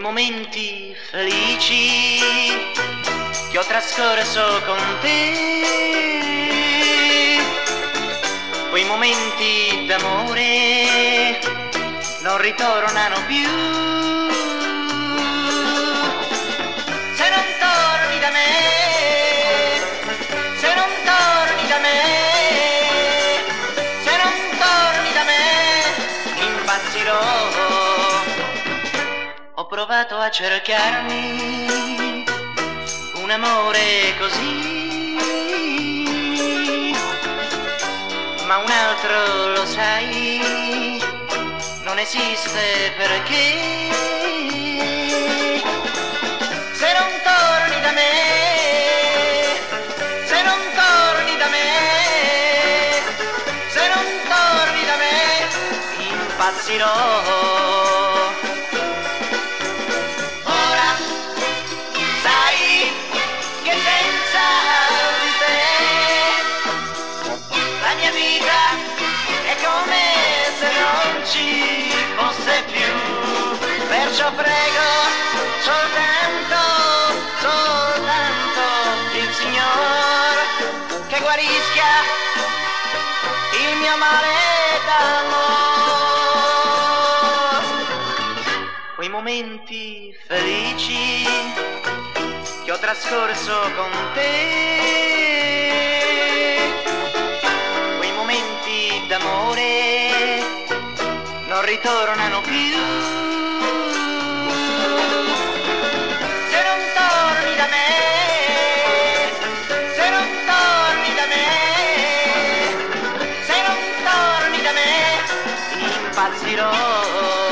momenti felici che ho trascorso con te, quei momenti d'amore non ritornano più. Se non torni da me, se non torni da me, se non torni da me, impazzirò. Ho provato a cercarmi un amore così, ma un altro, lo sai, non esiste perché. Se non torni da me, se non torni da me, se non torni da me, impazzirò. Ci fosse più, perciò prego soltanto il Signor che guarisca il mio male d'amor. Quei momenti felici che ho trascorso con te, quei momenti d'amore non ritornano più. Se non torni da me, se non torni da me, se non torni da me, impazzirò.